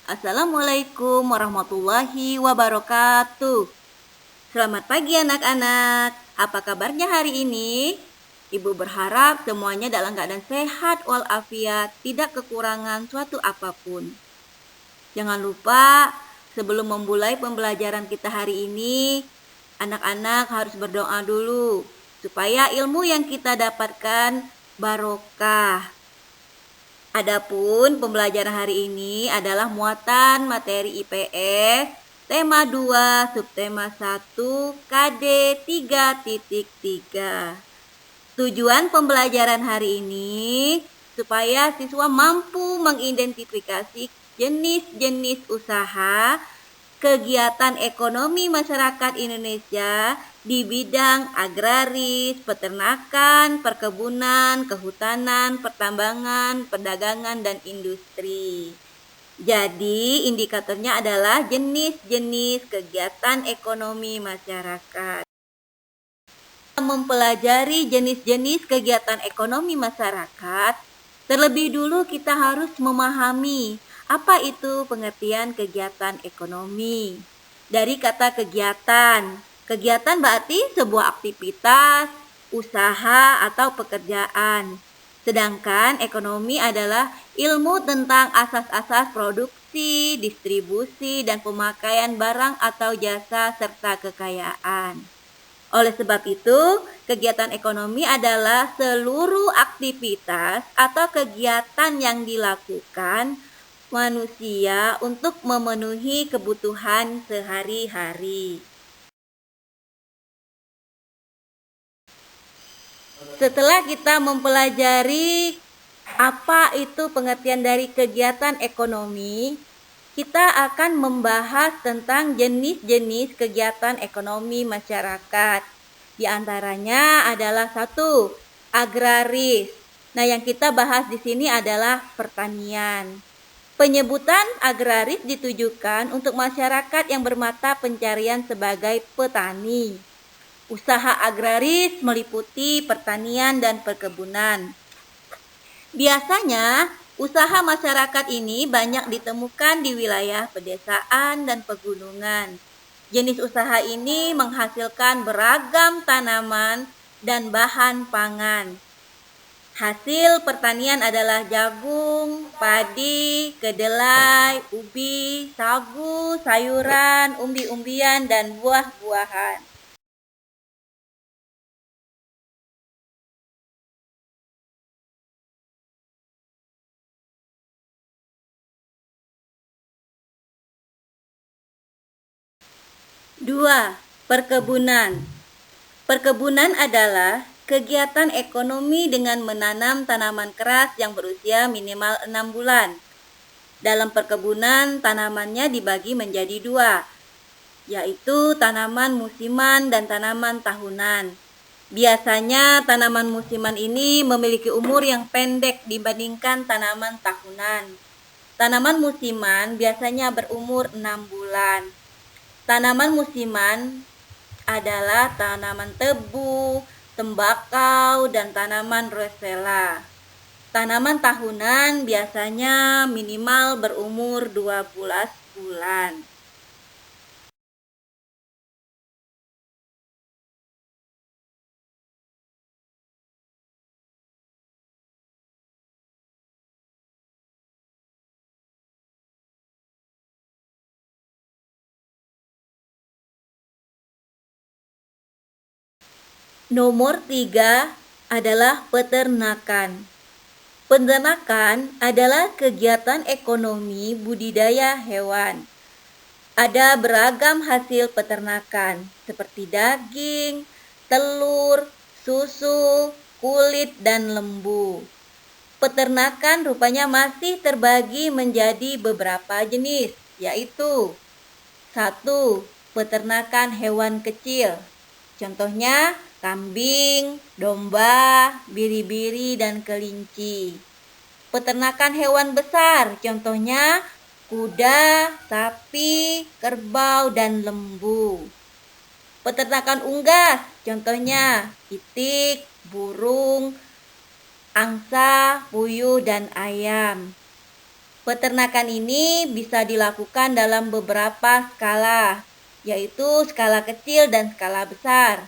Assalamualaikum warahmatullahi wabarakatuh. Selamat pagi anak-anak. Apa kabarnya hari ini? Ibu berharap semuanya dalam keadaan sehat walafiat, tidak kekurangan suatu apapun. Jangan lupa sebelum memulai pembelajaran kita hari ini, anak-anak harus berdoa dulu supaya ilmu yang kita dapatkan barokah. Adapun pembelajaran hari ini adalah muatan materi IPS tema 2 subtema 1 KD 3.3. Tujuan pembelajaran hari ini supaya siswa mampu mengidentifikasi jenis-jenis usaha kegiatan ekonomi masyarakat Indonesia di bidang agraris, peternakan, perkebunan, kehutanan, pertambangan, perdagangan, dan industri. Jadi, indikatornya adalah jenis-jenis kegiatan ekonomi masyarakat. Mempelajari jenis-jenis kegiatan ekonomi masyarakat, terlebih dulu kita harus memahami apa itu pengertian kegiatan ekonomi. Dari kata kegiatan, kegiatan berarti sebuah aktivitas, usaha, atau pekerjaan. Sedangkan ekonomi adalah ilmu tentang asas-asas produksi, distribusi, dan pemakaian barang atau jasa serta kekayaan. Oleh sebab itu, kegiatan ekonomi adalah seluruh aktivitas atau kegiatan yang dilakukan manusia untuk memenuhi kebutuhan sehari-hari. Setelah kita mempelajari apa itu pengertian dari kegiatan ekonomi, kita akan membahas tentang jenis-jenis kegiatan ekonomi masyarakat. Di antaranya adalah 1, agraris. Nah, yang kita bahas di sini adalah pertanian. Penyebutan agraris ditujukan untuk masyarakat yang bermata pencarian sebagai petani. Usaha agraris meliputi pertanian dan perkebunan. Biasanya, usaha masyarakat ini banyak ditemukan di wilayah pedesaan dan pegunungan. Jenis usaha ini menghasilkan beragam tanaman dan bahan pangan. Hasil pertanian adalah jagung, padi, kedelai, ubi, sagu, sayuran, umbi-umbian, dan buah-buahan. Dua, perkebunan. Perkebunan adalah kegiatan ekonomi dengan menanam tanaman keras yang berusia minimal 6 bulan. Dalam perkebunan, tanamannya dibagi menjadi 2, yaitu tanaman musiman dan tanaman tahunan. Biasanya tanaman musiman ini memiliki umur yang pendek dibandingkan tanaman tahunan. Tanaman musiman biasanya berumur 6 bulan. Tanaman musiman adalah tanaman tebu, tembakau, dan tanaman rosella. Tanaman tahunan biasanya minimal berumur 12 bulan. Nomor 3 adalah peternakan. Peternakan adalah kegiatan ekonomi budidaya hewan. Ada beragam hasil peternakan seperti daging, telur, susu, kulit, dan lembu. Peternakan rupanya masih terbagi menjadi beberapa jenis, yaitu 1. Peternakan hewan kecil. Contohnya kambing, domba, biri-biri, dan kelinci. Peternakan hewan besar, contohnya kuda, sapi, kerbau, dan lembu. Peternakan unggas, contohnya itik, burung, angsa, puyuh, dan ayam. Peternakan ini bisa dilakukan dalam beberapa skala, yaitu skala kecil dan skala besar.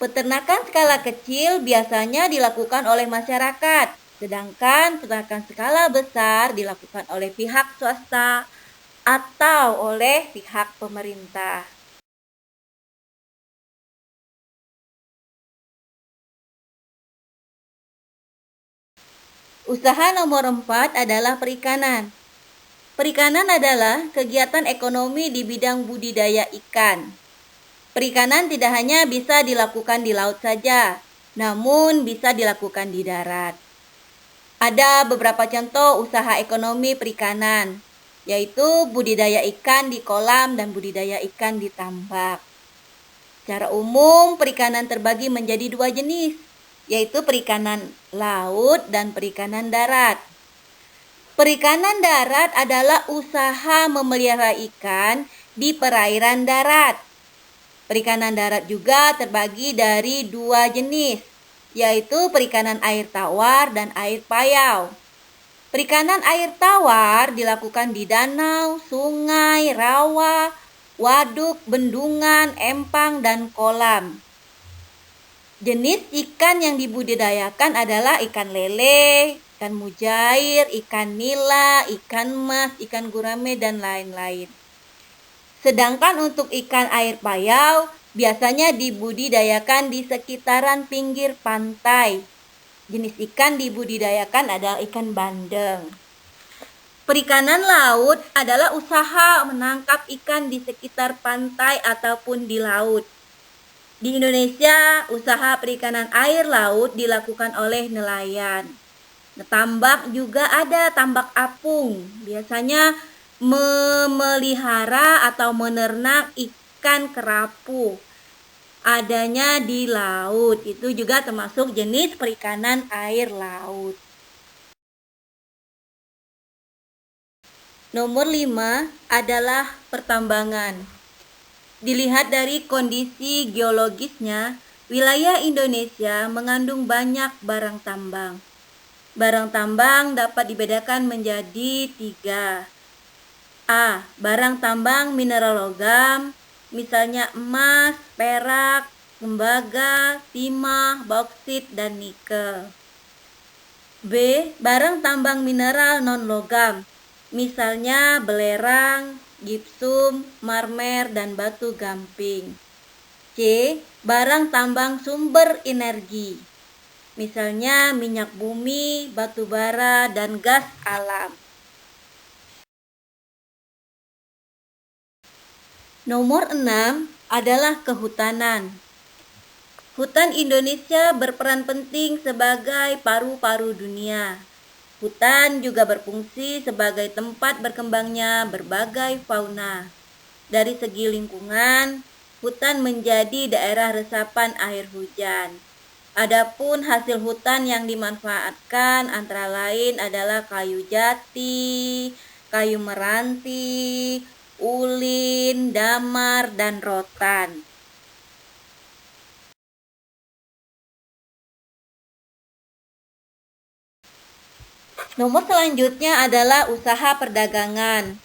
Peternakan skala kecil biasanya dilakukan oleh masyarakat, sedangkan peternakan skala besar dilakukan oleh pihak swasta atau oleh pihak pemerintah. Usaha nomor 4 adalah perikanan. Perikanan adalah kegiatan ekonomi di bidang budidaya ikan. Perikanan tidak hanya bisa dilakukan di laut saja, namun bisa dilakukan di darat. Ada beberapa contoh usaha ekonomi perikanan, yaitu budidaya ikan di kolam dan budidaya ikan di tambak. Secara umum, perikanan terbagi menjadi dua jenis, yaitu perikanan laut dan perikanan darat. Perikanan darat adalah usaha memelihara ikan di perairan darat. Perikanan darat juga terbagi dari dua jenis, yaitu perikanan air tawar dan air payau. Perikanan air tawar dilakukan di danau, sungai, rawa, waduk, bendungan, empang, dan kolam. Jenis ikan yang dibudidayakan adalah ikan lele, ikan mujair, ikan nila, ikan mas, ikan gurame, dan lain-lain. Sedangkan untuk ikan air payau biasanya dibudidayakan di sekitaran pinggir pantai. Jenis ikan dibudidayakan adalah ikan bandeng. Perikanan laut adalah usaha menangkap ikan di sekitar pantai ataupun di laut. Di Indonesia, usaha perikanan air laut dilakukan oleh nelayan. Tambak juga ada, tambak apung. Biasanya memelihara atau menernak ikan kerapu. Adanya di laut. Itu juga termasuk jenis perikanan air laut. Nomor 5 adalah pertambangan. Dilihat dari kondisi geologisnya, wilayah Indonesia mengandung banyak barang tambang. Barang tambang dapat dibedakan menjadi 3. A. Barang tambang mineral logam, misalnya emas, perak, tembaga, timah, bauksit, dan nikel. B. Barang tambang mineral non-logam, misalnya belerang, gipsum, marmer, dan batu gamping. C. Barang tambang sumber energi, misalnya minyak bumi, batu bara, dan gas alam. Nomor 6 adalah kehutanan. Hutan Indonesia berperan penting sebagai paru-paru dunia. Hutan juga berfungsi sebagai tempat berkembangnya berbagai fauna. Dari segi lingkungan, hutan menjadi daerah resapan air hujan. Adapun hasil hutan yang dimanfaatkan antara lain adalah kayu jati, kayu meranti, ulin, damar, dan rotan. Nomor selanjutnya adalah usaha perdagangan.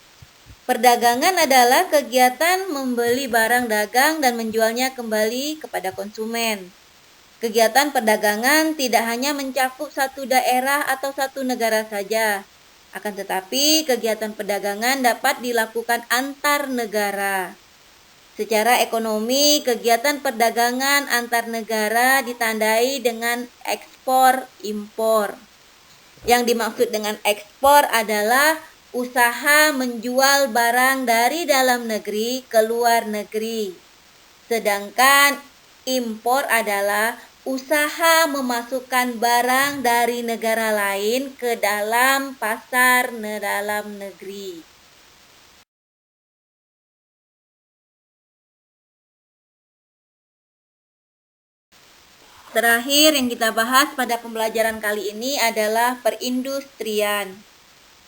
Perdagangan adalah kegiatan membeli barang dagang dan menjualnya kembali kepada konsumen. Kegiatan perdagangan tidak hanya mencakup satu daerah atau satu negara saja. Akan tetapi, kegiatan perdagangan dapat dilakukan antar negara. Secara ekonomi, kegiatan perdagangan antar negara ditandai dengan ekspor-impor. Yang dimaksud dengan ekspor adalah usaha menjual barang dari dalam negeri ke luar negeri. Sedangkan impor adalah usaha memasukkan barang dari negara lain ke dalam pasar dalam negeri. Terakhir yang kita bahas pada pembelajaran kali ini adalah perindustrian.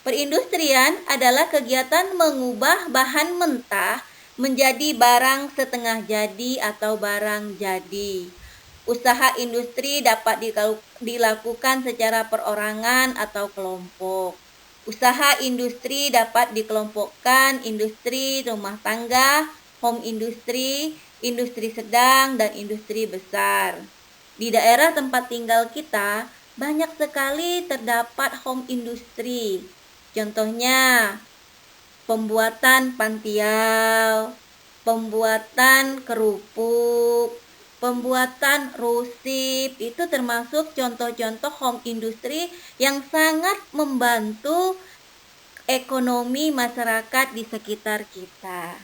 Perindustrian adalah kegiatan mengubah bahan mentah menjadi barang setengah jadi atau barang jadi. Usaha industri dapat dilakukan secara perorangan atau kelompok. Usaha industri dapat dikelompokkan industri rumah tangga, home industri, industri sedang, dan industri besar. Di daerah tempat tinggal kita, banyak sekali terdapat home industri. Contohnya, pembuatan pantiau, pembuatan kerupuk, pembuatan rusip, itu termasuk contoh-contoh home industri yang sangat membantu ekonomi masyarakat di sekitar kita.